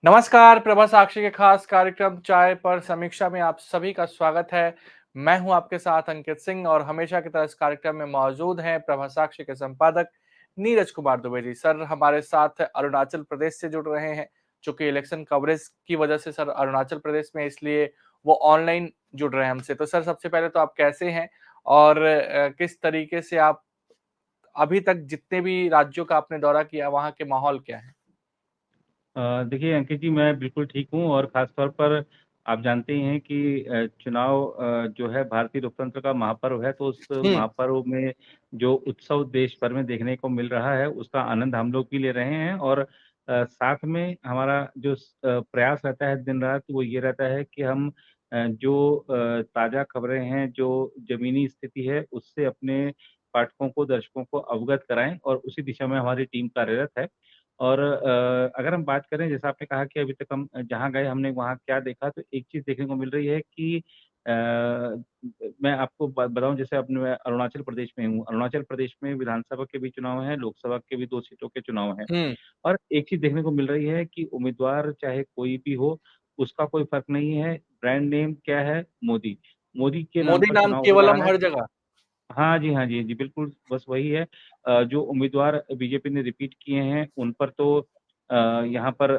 नमस्कार, प्रभा साक्षी के खास कार्यक्रम चाय पर समीक्षा में आप सभी का स्वागत है। मैं हूं आपके साथ अंकित सिंह और हमेशा की तरह इस कार्यक्रम में मौजूद हैं प्रभा साक्षी के संपादक नीरज कुमार दुबे जी। सर हमारे साथ अरुणाचल प्रदेश से जुड़ रहे हैं, चूँकि इलेक्शन कवरेज की वजह से सर अरुणाचल प्रदेश में इसलिए वो ऑनलाइन जुड़ रहे हैं हमसे। तो सर सबसे पहले तो आप कैसे हैं? और किस तरीके से आप अभी तक जितने भी राज्यों का आपने दौरा किया, वहाँ के माहौल क्या हैं? देखिए अंकित जी, मैं बिल्कुल ठीक हूँ और ख़ास तौर पर आप जानते ही हैं कि चुनाव जो है भारतीय लोकतंत्र का महापर्व है, तो उस हुँ, महापर्व में जो उत्सव देश भर में देखने को मिल रहा है, उसका आनंद हम लोग भी ले रहे हैं और साथ में हमारा जो प्रयास रहता है दिन-रात, वो ये रहता है कि हम जो ताज़ा खबरें हैं, जो ज़मीनी स्थिति है, उससे अपने पाठकों को, दर्शकों को अवगत कराएँ और उसी दिशा में हमारी टीम कार्यरत है। और अगर हम बात करें जैसा आपने कहा कि अभी तक हम जहाँ गए हमने वहाँ क्या देखा, तो एक चीज़ देखने को मिल रही है कि मैं आपको बताऊँ, जैसे अपने मैं अरुणाचल प्रदेश में हूँ। अरुणाचल प्रदेश में विधानसभा के भी चुनाव हैं, लोकसभा के भी 2 सीटों के चुनाव हैं। हुँ। और एक चीज़ देखने को मिल रही है कि उम्मीदवार चाहे कोई भी हो, उसका कोई फ़र्क नहीं है। ब्रांड नेम क्या है? मोदी। मोदी के नाम मोदी पर नाम चुनाव हो केवलम रहा है। हर जगह। हाँ जी, हाँ जी, जी, बिल्कुल, बस वही है। जो उम्मीदवार बीजेपी ने रिपीट किए हैं, उन पर तो यहाँ पर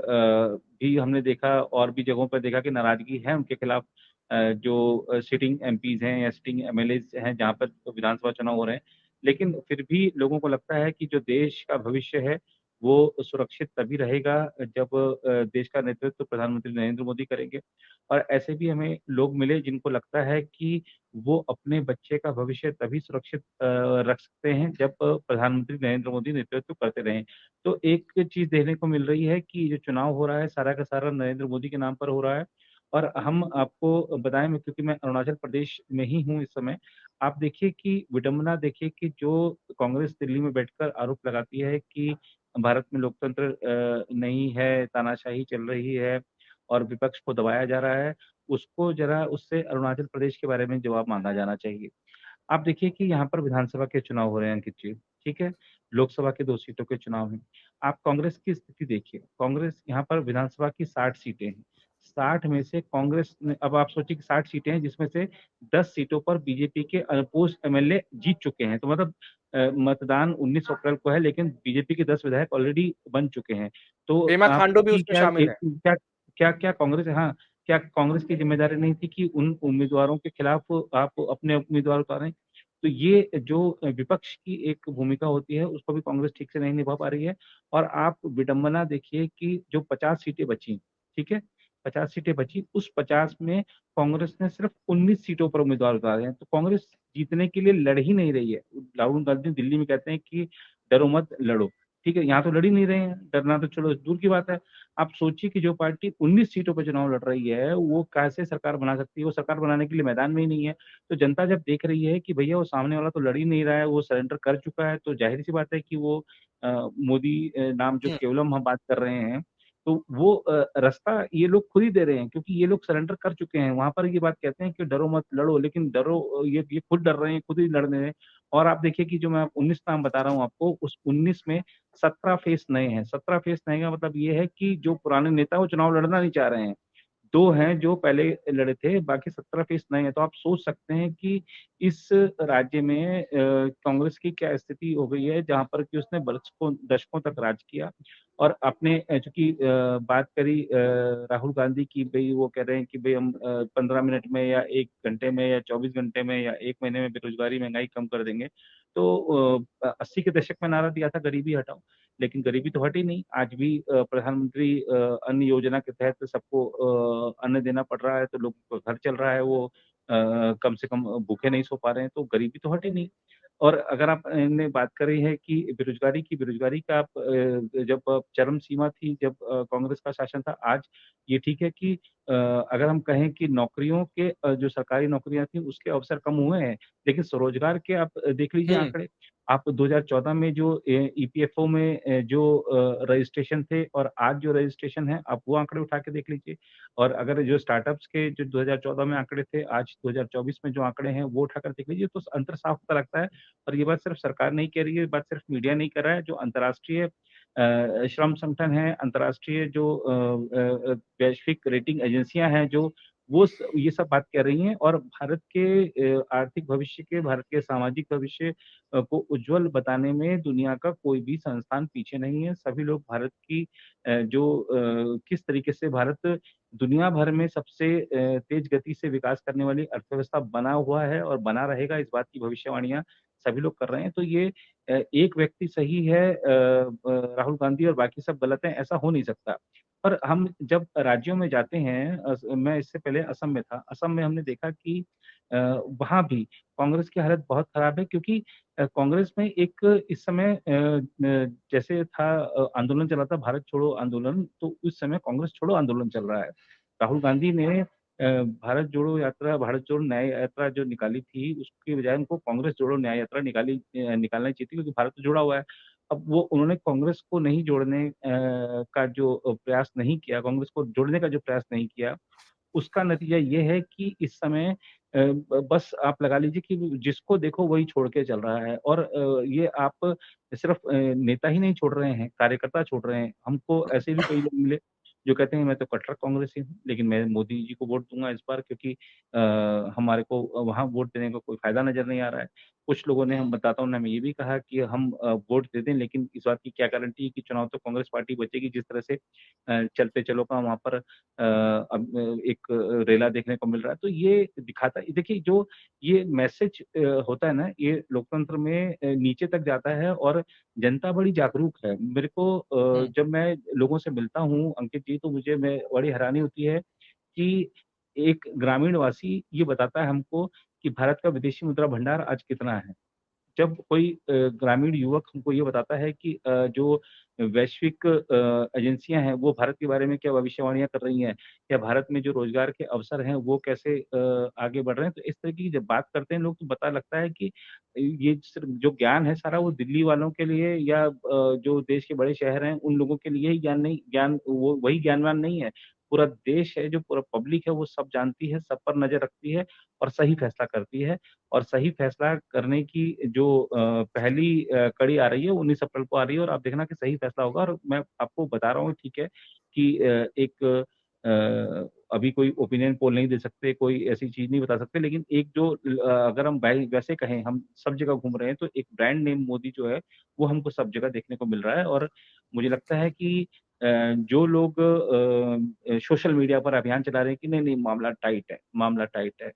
भी हमने देखा और भी जगहों पर देखा कि नाराज़गी है उनके खिलाफ। जो सिटिंग एमपीज़ हैं या सिटिंग एमएलएज़ हैं, जहाँ पर विधानसभा चुनाव हो रहे हैं। लेकिन फिर भी लोगों को लगता है कि जो देश का भविष्य है, वो सुरक्षित तभी रहेगा जब देश का नेतृत्व प्रधानमंत्री नरेंद्र मोदी करेंगे। और ऐसे भी हमें लोग मिले जिनको लगता है कि वो अपने बच्चे का भविष्य तभी सुरक्षित रख सकते हैं जब प्रधानमंत्री नरेंद्र मोदी नेतृत्व करते रहें। तो एक चीज़ देखने को मिल रही है कि जो चुनाव हो रहा है सारा का सारा नरेंद्र मोदी के नाम पर हो रहा है। और हम आपको बताएँ, मैं क्योंकि मैं अरुणाचल प्रदेश में ही हूँ इस समय। आप देखिए कि विडंबना देखिए कि जो कांग्रेस दिल्ली में बैठकर आरोप लगाती है कि भारत में लोकतंत्र नहीं है, तानाशाही चल रही है और विपक्ष को दबाया जा रहा है। उसको ज़रा उससे अरुणाचल प्रदेश के बारे में जवाब माँगा जाना चाहिए। आप देखिए कि यहाँ पर विधानसभा के चुनाव हो रहे हैं अंकित जी, ठीक है? लोकसभा के 2 सीटों के चुनाव हैं। आप कांग्रेस की स्थिति देखिए, कांग्रेस यहाँ पर विधानसभा की 60 सीटें हैं। 60 में से कांग्रेस ने, अब आप सोचिए कि 60 सीटें हैं जिसमें से 10 सीटों पर बीजेपी के अनपोज़ एमएलए जीत चुके हैं। तो मतलब मतदान 19 अप्रैल को है, लेकिन बीजेपी के 10 विधायक ऑलरेडी बन चुके हैं। तो पेमा खांडू भी आपकी उसमें शामिल है। क्या कांग्रेस, हाँ, क्या कांग्रेस की ज़िम्मेदारी नहीं थी कि उन उम्मीदवारों के खिलाफ आप अपने उम्मीदवार उतारें? तो ये जो विपक्ष की एक भूमिका होती है, उसको भी कांग्रेस ठीक से नहीं निभा पा रही है। और आप विडंबना देखिए कि जो 50 सीटें बची, ठीक है? 50 सीटें बची, उस 50 में कांग्रेस ने सिर्फ़ 19 सीटों पर उम्मीदवार उतारे हैं। तो कांग्रेस जीतने के लिए लड़ ही नहीं रही है। राहुल गांधी दिल्ली में कहते हैं कि डरो मत, लड़ो। ठीक है? यहाँ तो लड़ ही नहीं रहे हैं, डरना तो चलो दूर की बात है। आप सोचिए कि जो पार्टी 19 सीटों पे चुनाव लड़ रही है, वो कैसे सरकार बना सकती है? वो सरकार बनाने के लिए मैदान में ही नहीं है। तो जनता जब देख रही है कि भैया वो सामने वाला तो लड़ ही नहीं रहा है, वो सरेंडर कर चुका है, तो ज़ाहिर-सी बात है कि वो मोदी नाम जो हुँ, केवलम हम बात कर रहे हैं, तो वो रास्ता ये लोग खुद ही दे रहे हैं, क्योंकि ये लोग सरेंडर कर चुके हैं। वहाँ पर ये बात कहते हैं कि डरो मत, लड़ो, लेकिन डरो, ये खुद डर रहे हैं, खुद ही लड़ रहे हैं। और आप देखिए कि जो मैं 19 नाम बता रहा हूँ आपको, उस 19 में 17 फेस नए हैं। 17 फेस नए का मतलब ये है कि जो पुराने नेता वो चुनाव लड़ना नहीं चाह रहे हैं। 2 हैं जो पहले लड़े थे, बाकी 17 फीस नए हैं। तो आप सोच सकते हैं कि इस राज्य में कांग्रेस की क्या स्थिति हो गई है, जहाँ पर कि उसने बरसों दशकों तक राज किया और अपने चूँकि बात करी राहुल गांधी की, भई वो कह रहे हैं कि भई हम 15 मिनट में या 1 घंटे में या 24 घंटे में या 1 महीने में बेरोज़गारी, महँगाई कम कर देंगे। तो 80 के दशक में नारा दिया था गरीबी हटाओ। लेकिन गरीबी तो हटी नहीं। आज भी प्रधानमंत्री अन्न योजना के तहत सबको अन्न देना पड़ रहा है, तो लोगों का घर चल रहा है, वो कम से कम भूखे नहीं सो पा रहे हैं, तो गरीबी तो हटी नहीं। और अगर आप ने बात करी है कि बेरोज़गारी की, बेरोज़गारी का आप जब चरम सीमा थी, जब कांग्रेस का शासन था, आज ये ठीक है कि अगर हम कहें कि नौकरियों के जो सरकारी नौकरियाँ थी, उसके अवसर कम हुए हैं, लेकिन स्वरोज़गार के आप देख लीजिए हुँ। आंकड़े। आप 2014 में जो ईपीएफओ में जो रजिस्ट्रेशन थे और आज जो रजिस्ट्रेशन है, आप वो आंकड़े उठा के देख लीजिए। और अगर जो स्टार्टअप्स के जो 2014 में आंकड़े थे, आज 2024 में जो आंकड़े हैं, वो उठाकर देख लीजिए, तो अंतर साफ पता लगता है। और ये बात सिर्फ सरकार नहीं कह रही है, ये बात सिर्फ मीडिया नहीं कर रहा है, जो अंतर्राष्ट्रीय श्रम संगठन है, अंतर्राष्ट्रीय जो वैश्विक रेटिंग एजेंसियाँ हैं जो वो ये सब बात कर रही हैं और भारत के आर्थिक भविष्य के, भारत के सामाजिक भविष्य को उज्ज्वल बताने में दुनिया का कोई भी संस्थान पीछे नहीं है। सभी लोग भारत की किस तरीके से भारत दुनिया भर में सबसे तेज़ गति से विकास करने वाली अर्थव्यवस्था बना हुआ है और बना रहेगा, इस बात की भविष्यवाणियाँ सभी लोग कर रहे हैं। तो ये एक व्यक्ति सही है राहुल गांधी और बाकी सब गलत हैं, ऐसा हो नहीं सकता। पर हम जब राज्यों में जाते हैं मैं इससे पहले असम में था। असम में हमने देखा कि वहाँ भी कांग्रेस की हालत बहुत खराब है क्योंकि कांग्रेस में एक इस समय जैसे था आंदोलन चला था भारत छोड़ो आंदोलन, तो उस समय कांग्रेस छोड़ो आंदोलन चल रहा है। राहुल गांधी ने भारत जोड़ो यात्रा, भारत जोड़ो न्याय यात्रा जो निकाली थी, उसकी बजाय उनको कांग्रेस जोड़ो न्याय यात्रा निकालनी चाहिए थी क्योंकि भारत तो जुड़ा हुआ है। अब वो उन्होंने कांग्रेस को नहीं जोड़ने का जो प्रयास नहीं किया, कांग्रेस को जोड़ने का जो प्रयास नहीं किया, उसका नतीजा ये है कि इस समय बस आप लगा लीजिए कि जिसको देखो वही छोड़ के चल रहा है और ये आप सिर्फ नेता ही नहीं छोड़ रहे हैं, कार्यकर्ता छोड़ रहे हैं। हमको ऐसे भी कई लोग मिले जो कहते हैं मैं तो कट्टर कांग्रेसी हूँ, लेकिन मैं मोदी जी को वोट दूँगा इस बार क्योंकि हमारे को वहाँ वोट देने का कोई फ़ायदा नज़र नहीं आ रहा है। कुछ लोगों ने हम बताताओं ने हमें ये भी कहा कि हम वोट दे दें लेकिन इस बात की क्या गारंटी है कि चुनाव तो कांग्रेस पार्टी बचेगी जिस तरह से चलते चलो का वहाँ पर अब एक रेला देखने को मिल रहा है। तो ये दिखाता है देखिए जो ये मैसेज होता है ना, ये लोकतंत्र में नीचे तक जाता है और जनता बड़ी जागरूक है। मेरे को हुँ, जब मैं लोगों से मिलता हूँ अंकित जी, तो मुझे मैं बड़ी हैरानी होती है कि एक ग्रामीण वासी ये बताता है हमको कि भारत का विदेशी मुद्रा भंडार आज कितना है। जब कोई ग्रामीण युवक हमको ये बताता है कि जो वैश्विक एजेंसियाँ हैं, वो भारत के बारे में क्या भविष्यवाणियाँ कर रही हैं या भारत में जो रोज़गार के अवसर हैं, वो कैसे आगे बढ़ रहे हैं। तो इस तरह की जब बात करते हैं लोग तो पता लगता है कि ये सिर्फ़ जो ज्ञान है सारा वो दिल्ली वालों के लिए या जो देश के बड़े शहर हैं, उन लोगों के लिए ही ज्ञान नहीं ज्ञान वो वही ज्ञानवान नहीं है। पूरा देश है, जो पूरा पब्लिक है, वो सब जानती है, सब पर नज़र रखती है और सही फैसला करती है। और सही फैसला करने की जो पहली कड़ी आ रही है 19 अप्रैल को आ रही है और आप देखना कि सही फैसला होगा और मैं आपको बता रहा हूँ ठीक है कि एक अभी कोई ओपिनियन पोल नहीं दे सकते, कोई ऐसी चीज़ नहीं बता सकते लेकिन एक जो अगर हम वैसे कहें हम सब जगह घूम रहे हैं तो एक ब्रांड नेम मोदी जो है, वो हमको सब जगह देखने को मिल रहा है और मुझे लगता है कि जो लोग सोशल मीडिया पर अभियान चला रहे हैं कि नहीं-नहीं मामला टाइट है।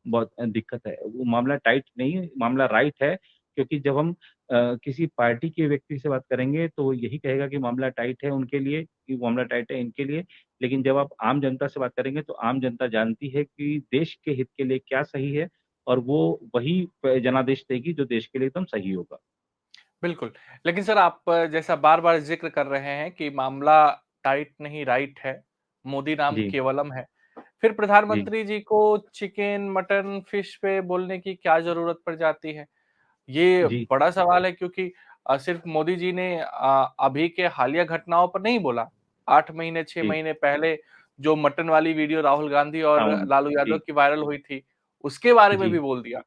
बहुत दिक्कत है। वो मामला टाइट नहीं है, मामला राइट है क्योंकि जब हम किसी पार्टी के व्यक्ति से बात करेंगे तो वो यही कहेगा कि मामला टाइट है उनके लिए, कि मामला टाइट है इनके लिए। लेकिन जब आप आम जनता से बात करेंगे तो आम जनता जानती है कि देश के हित के लिए क्या सही है और वो वही जनादेश देगी जो देश के लिए एकदम सही होगा। बिल्कुल। लेकिन सर आप जैसा बार-बार ज़िक्र कर रहे हैं कि मामला टाइट नहीं राइट है, मोदी नाम जी, केवलम है। फिर जी, प्रधानमंत्री जी को चिकन, मटन, फिश पे बोलने की क्या ज़रूरत पड़ जाती है? ये जी, बड़ा सवाल है क्योंकि सिर्फ़ मोदी जी ने अभी के हालिया घटनाओं पर नहीं बोला। 8 महीने, 6 जी, महीने पहले जो मटन वाली वीडियो राहुल गांधी और सावन लालू यादव जी, की वायरल हुई थी, उसके बारे में जी, भी बोल दिया।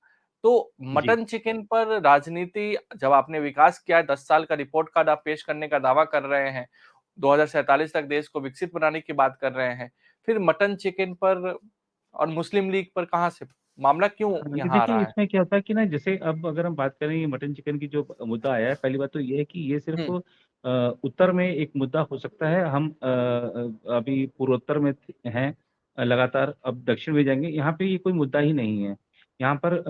तो जी। मटन चिकन पर राजनीति जब आपने विकास किया है, 10 साल का रिपोर्ट कार्ड आप पेश करने का दावा कर रहे हैं, 2047 तक देश को विकसित बनाने की बात कर रहे हैं। फिर मटन चिकन पर और मुस्लिम लीग पर कहाँ से मामला क्यों हाँ जी, यहाँ आ देखिए रहा है? इसमें क्या होता है कि ना जैसे अब अगर हम बात करें ये मटन चिकन की जो मुद्दा आया है, पहली बात तो ये है कि ये सिर्फ़ हुँ, उत्तर में एक मुद्दा हो सकता है। हम अभी पूर्वोत्तर में हैं लगातार, अब दक्षिण में जाएँगे, यहाँ पे ये कोई मुद्दा ही नहीं है। यहाँ पर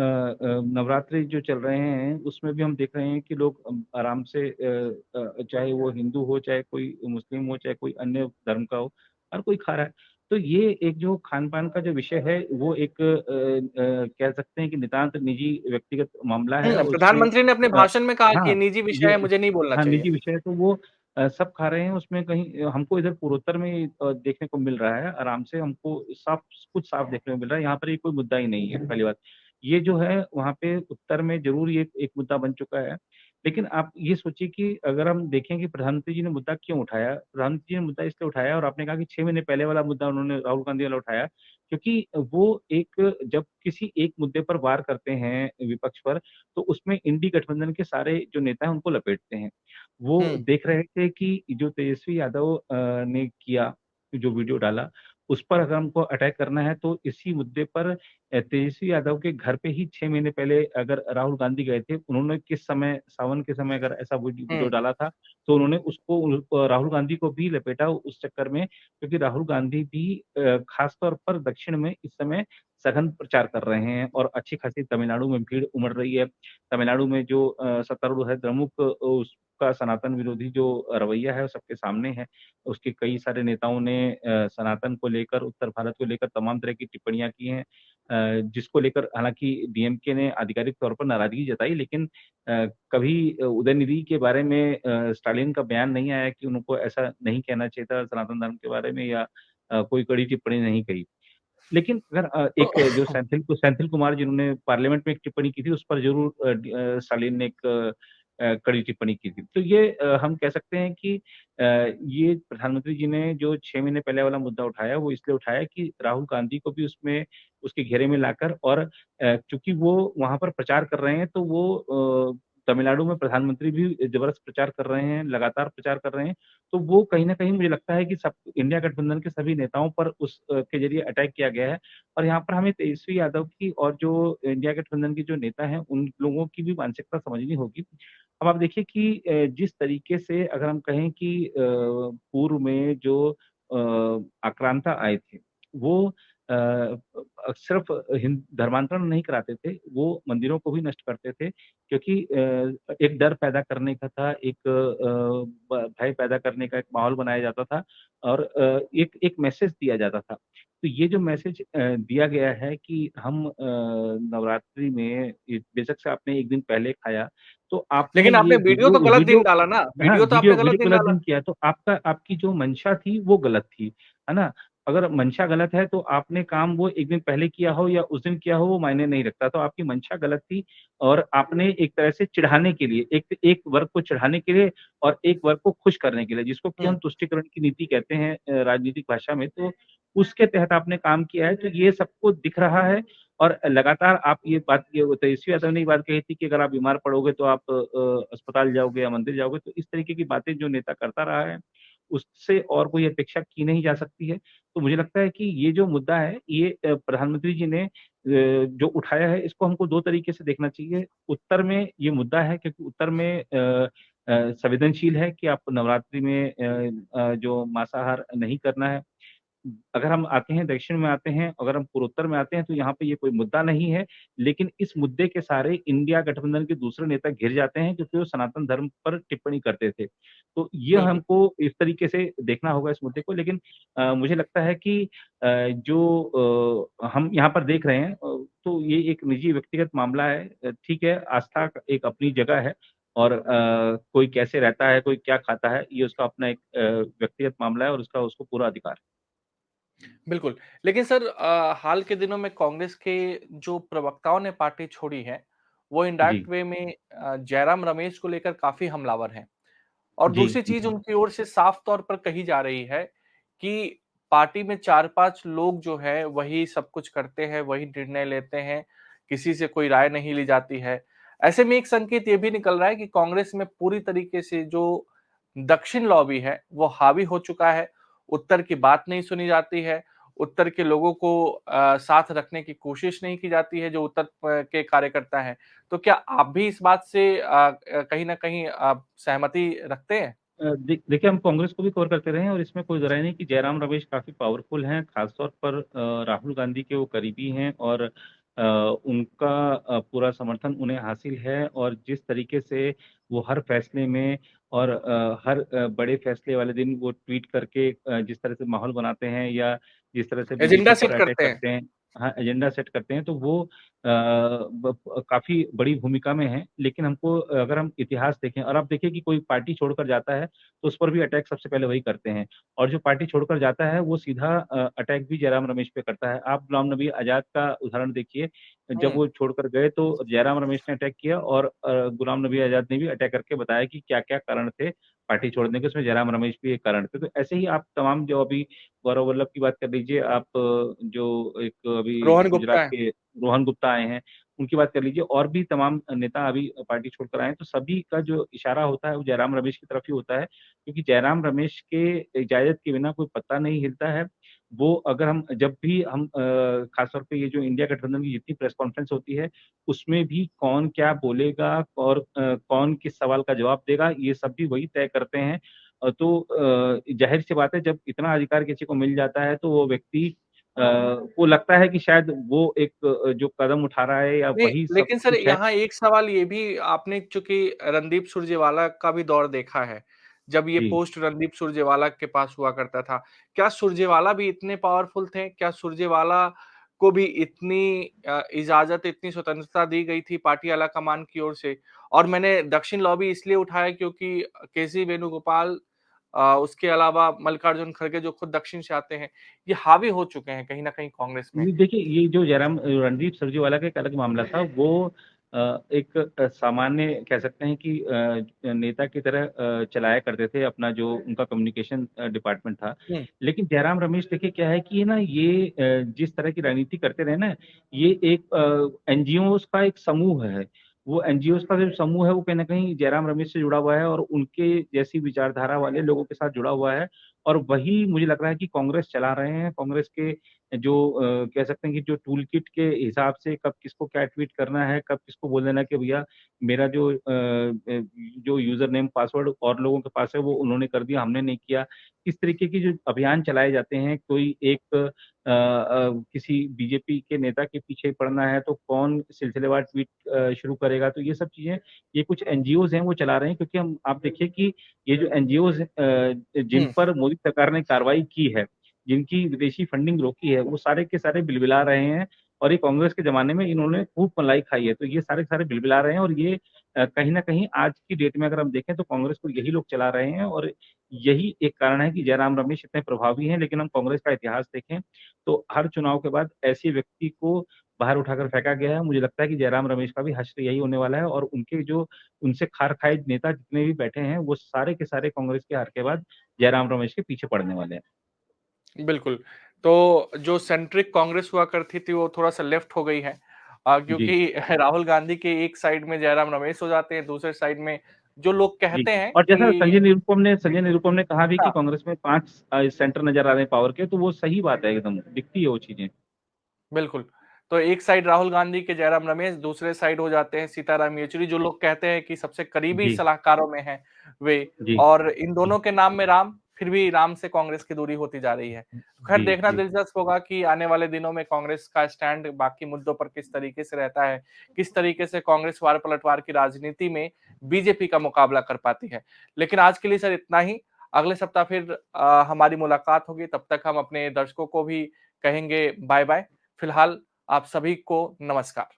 नवरात्रि जो चल रहे हैं, उसमें भी हम देख रहे हैं कि लोग आराम से चाहे वो हिंदू हो, चाहे कोई मुस्लिम हो, चाहे कोई अन्य धर्म का हो, हर कोई खा रहा है। तो ये एक जो खान-पान का जो विषय है, वो एक कह सकते हैं कि नितांत निजी व्यक्तिगत मामला है और उसमें प्रधानमंत्री ने अपने भाषण में कहा कि ये हाँ, निजी विषय है, ये मुझे नहीं बोलना हाँ, चाहिए। निजी विषय है तो वो सब खा रहे हैं उसमें कहीं हमको इधर पूर्वोत्तर में देखने को मिल रहा है, आराम से हमको कुछ साफ देखने को मिल रहा है, यहाँ पर ये कोई मुद्दा ही नहीं है, पहली बात। ये जो है वहाँ पे उत्तर में ज़रूर ये एक मुद्दा बन चुका है। लेकिन आप ये सोचिए कि अगर हम देखें कि प्रधानमंत्री जी ने मुद्दा क्यों उठाया? प्रधानमंत्री जी ने मुद्दा इसलिए उठाया और आपने कहा कि 6 महीने पहले वाला मुद्दा उन्होंने राहुल गांधी वाला उठाया, क्योंकि वो एक जब किसी एक मुद्दे पर वार करते हैं विपक्ष पर, तो उसमें इंडी गठबंधन के सारे जो नेता हैं उनको लपेटते हैं। वो हुँ, देख रहे थे कि जो तेजस्वी यादव ने किया, जो वीडियो डाला, उस पर अगर हमको अटैक करना है तो इसी मुद्दे पर तेजस्वी यादव के घर पे ही 6 महीने पहले अगर राहुल गांधी गए थे, उन्होंने किस समय सावन के समय अगर ऐसा वीडियो हुँ, डाला था, तो उन्होंने उसको राहुल गांधी को भी लपेटा उस चक्कर में, क्योंकि राहुल गांधी भी खास तौर पर दक्षिण में इस समय सघन प्रचार कर रहे हैं और अच्छी खासी तमिलनाडु में भीड़ उमड़ रही है। तमिलनाडु में जो सत्तारूढ़ है द्रमुक, उसका सनातन विरोधी जो रवैया है वो सबके सामने है। उसके कई सारे नेताओं ने सनातन को लेकर, उत्तर भारत को लेकर तमाम तरह की टिप्पणियाँ की हैं, जिसको लेकर हालाँकि डीएमके ने आधिकारिक तौर पर नाराज़गी जताई, लेकिन कभी उदयनिधि के बारे में स्टालिन का बयान नहीं आया कि उनको ऐसा नहीं कहना चाहिए था सनातन धर्म के बारे में, या कोई कड़ी टिप्पणी नहीं कही। लेकिन अगर तो एक जो सेंथिल कुमार जिन्होंने पार्लियामेंट में एक टिप्पणी की थी, उस पर ज़रूर स्टालिन ने एक कड़ी टिप्पणी की थी। तो ये हम कह सकते हैं कि ये प्रधानमंत्री जी ने जो 6 महीने पहले वाला मुद्दा उठाया, वो इसलिए उठाया कि राहुल गांधी को भी उसमें उसके घेरे में लाकर, और चूँकि वो वहाँ पर प्रचार कर रहे हैं, तो वो तमिलनाडु में प्रधानमंत्री भी ज़बरदस्त प्रचार कर रहे हैं, लगातार प्रचार कर रहे हैं। तो वो कहीं न कहीं मुझे लगता है कि सब इंडिया गठबंधन के सभी नेताओं पर उस के ज़रिए अटैक किया गया है, और यहाँ पर हमें तेजस्वी यादव की और जो इंडिया गठबंधन के जो नेता हैं, उन लोगों की भी मानसिकता समझनी होगी। अब आप देखिए कि जिस तरीके से अगर हम कहें कि पूर्व में जो आक्रांता आए थे, वो सिर्फ़ धर्मांतरण नहीं कराते थे, वो मंदिरों को भी नष्ट करते थे, क्योंकि एक डर पैदा करने का था, एक ब भय पैदा करने का एक माहौल बनाया जाता था, और एक एक मैसेज दिया जाता था। तो ये जो मैसेज दिया गया है कि हम नवरात्रि में बेशक से आपने 1 दिन पहले खाया, तो आपने लेकिन आपने ये वीडियो तो गलत दिन वीडियो डाला ना, हाँ, वीडियो तो आपने वीडियो गलत वीडियो दिन गलत डाला। दिन किया, तो आपकी जो मंशा थी वो गलत थी, है ना? अगर मंशा गलत है तो आपने काम वो 1 दिन पहले किया हो या उस दिन किया हो, वो मायने नहीं रखता। तो आपकी मंशा गलत थी, और आपने एक तरह से चिढ़ाने के लिए, एक एक वर्ग को चिढ़ाने के लिए और एक वर्ग को खुश करने के लिए, जिसको कि हुँ, हम तुष्टिकरण की नीति कहते हैं राजनीतिक भाषा में, तो उसके तहत आपने काम किया है। तो ये सबको दिख रहा है, और लगातार आप ये तेजस्वी यादव ने ये बात कही थी कि अगर आप बीमार पड़ोगे तो आप अस्पताल जाओगे या मंदिर जाओगे, तो इस तरीके की बातें जो नेता करता रहा है, उससे और कोई अपेक्षा की नहीं जा सकती है। तो मुझे लगता है कि ये जो मुद्दा है, ये प्रधानमंत्री जी ने जो उठाया है, इसको हमको 2 तरीके से देखना चाहिए। उत्तर में ये मुद्दा है, क्योंकि उत्तर में संवेदनशील है कि आप नवरात्रि में जो मांसाहार नहीं करना है। अगर हम आते हैं दक्षिण में आते हैं, अगर हम पूर्वोत्तर में आते हैं, तो यहाँ पे ये कोई मुद्दा नहीं है, लेकिन इस मुद्दे के सारे इंडिया गठबंधन के दूसरे नेता घिर जाते हैं, क्योंकि वो सनातन धर्म पर टिप्पणी करते थे। तो ये बिल्कुल। हमको इस तरीके से देखना होगा इस मुद्दे को, लेकिन मुझे लगता है कि हम यहाँ पर देख रहे हैं, तो ये एक निजी व्यक्तिगत मामला है। ठीक है, आस्था एक अपनी जगह है, और कोई कैसे रहता है, कोई क्या खाता है, ये उसका अपना एक व्यक्तिगत मामला है, और उसका उसको पूरा अधिकार है। बिल्कुल, लेकिन सर हाल के दिनों में कांग्रेस के जो प्रवक्ताओं ने पार्टी छोड़ी है, वो जी, इनडायरेक्ट वे में जयराम रमेश को लेकर काफ़ी हमलावर हैं। और जी, दूसरी चीज़ जी। उनकी ओर से साफ तौर पर कही जा रही है कि पार्टी में 4-5 लोग जो हैं वही सब कुछ करते हैं, वही निर्णय लेते हैं, किसी से कोई राय नहीं ली जाती है। ऐसे में एक संकेत ये भी निकल रहा है कि कांग्रेस में पूरी तरीके से जो दक्षिण लॉबी है, वो हावी हो चुका है, उत्तर की बात नहीं सुनी जाती है, उत्तर के लोगों को साथ रखने की कोशिश नहीं की जाती है जो उत्तर के कार्यकर्ता हैं। तो क्या आप भी इस बात से कहीं न कहीं सहमति रखते हैं? देखिए, हम कांग्रेस को भी कवर करते रहे हैं, और इसमें कोई ज़राई नहीं कि जयराम रमेश काफ़ी पावरफुल हैं, ख़ासतौर पर राहुल गांधी के वो करीबी हैं, और उनका पूरा समर्थन उन्हें हासिल है, और जिस तरीके से वो हर फैसले में और हर बड़े फैसले वाले दिन वो ट्वीट करके जिस तरह से माहौल बनाते हैं, या जिस तरह से एजेंडा बीजेपी पर सेट अटैक करते हैं। करते हैं, हाँ, एजेंडा सेट करते हैं, तो वो काफी बड़ी भूमिका में है। लेकिन हमको अगर हम इतिहास देखें और आप देखिए कि कोई पार्टी छोड़कर जाता है तो उस पर भी अटैक सबसे पहले वही करते हैं, और जो पार्टी छोड़कर जाता है वो सीधा अटैक भी जयराम रमेश पे करता है। आप गुलाम नबी आजाद का उदाहरण देखिए, जब हुँ। वो छोड़कर गए तो जयराम रमेश ने अटैक किया, और गुलाम नबी आजाद ने भी अटैक करके बताया कि क्या क्या कारण थे पार्टी छोड़ने के, उसमें जयराम रमेश भी एक कारण थे। तो ऐसे ही आप तमाम, जो अभी गौरव वल्लभ की बात कर लीजिए आप, जो एक अभी रोहन गुजरात गुप्ता है। के रोहन गुप्ता आए हैं, उनकी बात कर लीजिए, और भी तमाम नेता अभी पार्टी छोड़कर आए हैं, तो सभी का जो इशारा होता है वो जयराम रमेश की तरफ ही होता है, क्योंकि जयराम रमेश के इजाज़त के बिना कोई पत्ता नहीं हिलता है। वो अगर हम जब भी हम खासतौर पे ये जो इंडिया गठबंधन की जितनी प्रेस कॉन्फ्रेंस होती है, उसमें भी कौन क्या बोलेगा और कौन किस सवाल का जवाब देगा, ये सब भी वही तय करते हैं। तो ज़ाहिर-सी बात है, जब इतना अधिकार किसी को मिल जाता है तो वो व्यक्ति को लगता है कि शायद वो एक जो कदम उठा रहा है या नहीं, वही सब लेकिन सर कुछ है। यहाँ एक सवाल ये भी आपने चूँकि रणदीप सुरजेवाला का भी दौर देखा है, जब ये जी। पोस्ट रणदीप सुरजेवाला के पास हुआ करता था। क्या सुरजेवाला भी इतने पावरफुल थे? क्या सुरजेवाला को भी इतनी इजाज़त, इतनी स्वतंत्रता दी गई थी पार्टी आलाकमान की ओर से? और मैंने दक्षिण लॉबी इसलिए उठाया क्योंकि केसी वेणुगोपाल उसके अलावा मल्लिकार्जुन खड़गे जो खुद दक्षिण से आते हैं, ये हावी हो चुके हैं कहीं न कहीं कांग्रेस में। नहीं, देखिए, ये जो रणदीप सुरजेवाला का एक अलग मामला था। वो एक सामान्य कह सकते हैं कि नेता की तरह चलाया करते थे अपना जो उनका कम्युनिकेशन डिपार्टमेंट था। हुँ, लेकिन जयराम रमेश देखिए क्या है कि ना ये जिस तरह की राजनीति करते रहे ना, ये एक एनजीओज़ का एक समूह है। वो एनजीओज़ का जो समूह है वो कहीं न कहीं जयराम रमेश से जुड़ा हुआ है और उनके जैसी विचारधारा वाले लोगों के साथ जुड़ा हुआ है, और वही मुझे लग रहा है कि कांग्रेस चला रहे हैं। कांग्रेस के जो कह सकते हैं कि जो टूल किट के हिसाब से कब किसको क्या ट्वीट करना है, कब किसको बोल देना है कि भैया मेरा जो यूज़र नेम पासवर्ड और लोगों के पास है वो उन्होंने कर दिया, हमने नहीं किया। इस तरीके की जो अभियान चलाए जाते हैं, कोई एक किसी बीजेपी के नेता के पीछे पड़ना है तो कौन सिलसिलेवार ट्वीट शुरू करेगा, तो ये सब चीज़ें, ये कुछ एनजीओज़ हैं वो चला रहे हैं, क्योंकि हम आप देखिए कि ये जो एनजीओज़ जिन हुँ। पर मोदी सरकार ने कार्रवाई की है, जिनकी विदेशी फंडिंग रोकी है, वो सारे के सारे बिलबिला रहे हैं, और ये कांग्रेस के ज़माने में इन्होंने खूब मलाई खाई है। तो ये सारे के सारे बिलबिला रहे हैं, और ये कहीं न कहीं आज की डेट में अगर हम देखें तो कांग्रेस को यही लोग चला रहे हैं, और यही एक कारण है कि जयराम रमेश इतने प्रभावी हैं। लेकिन हम कांग्रेस का इतिहास देखें, तो हर चुनाव के बाद ऐसे व्यक्ति को बाहर उठाकर फेंका गया है। मुझे लगता है कि जयराम रमेश का भी हश्र यही होने वाला है, और उनके जो उनसे खार खाए नेता जितने भी बैठे हैं, वो सारे के सारे कांग्रेस के हार के बाद जयराम रमेश के पीछे पड़ने वाले हैं। बिल्कुल। तो जो सेंट्रिक कांग्रेस हुआ करती थी, वो थोड़ा-सा लेफ्ट हो गई है जी। क्योंकि राहुल गांधी के एक साइड में जयराम रमेश हो जाते हैं, दूसरे साइड में जो लोग जी, कहते हैं और जैसा कि संजय निरुपम ने कहा भी कि हाँ, कांग्रेस में 5 सेंटर नज़र आ रहे हैं पावर के, तो वो सही बात है एकदम, दिखती है वो चीज़ें। बिल्कुल। तो एक साइड राहुल गांधी के जयराम रमेश, दूसरे साइड हो जाते हैं सीताराम येचुरी, जो लोग कहते हैं कि सबसे करीबी जी, सलाहकारों में हैं वे जी, और इन दोनों के नाम में राम, फिर भी राम से कांग्रेस की दूरी होती जा रही है। खैर जी, देखना जी। दिलचस्प होगा कि आने वाले दिनों में कांग्रेस का स्टैंड बाकी मुद्दों पर किस तरीके से रहता है, किस तरीके से कांग्रेस वार-पलटवार की राजनीति में बीजेपी का मुकाबला कर पाती है। लेकिन आज के लिए सर इतना ही, अगले सप्ताह फिर हमारी मुलाकात होगी, तब तक हम अपने दर्शकों को भी कहेंगे बाय-बाय। फिलहाल आप सभी को नमस्कार।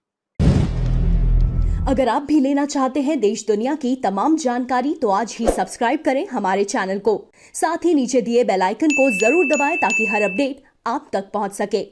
अगर आप भी लेना चाहते हैं देश दुनिया की तमाम जानकारी तो आज ही सब्सक्राइब करें हमारे चैनल को। साथ ही नीचे दिए बेल आइकन को जरूर दबाएं ताकि हर अपडेट आप तक पहुंच सके।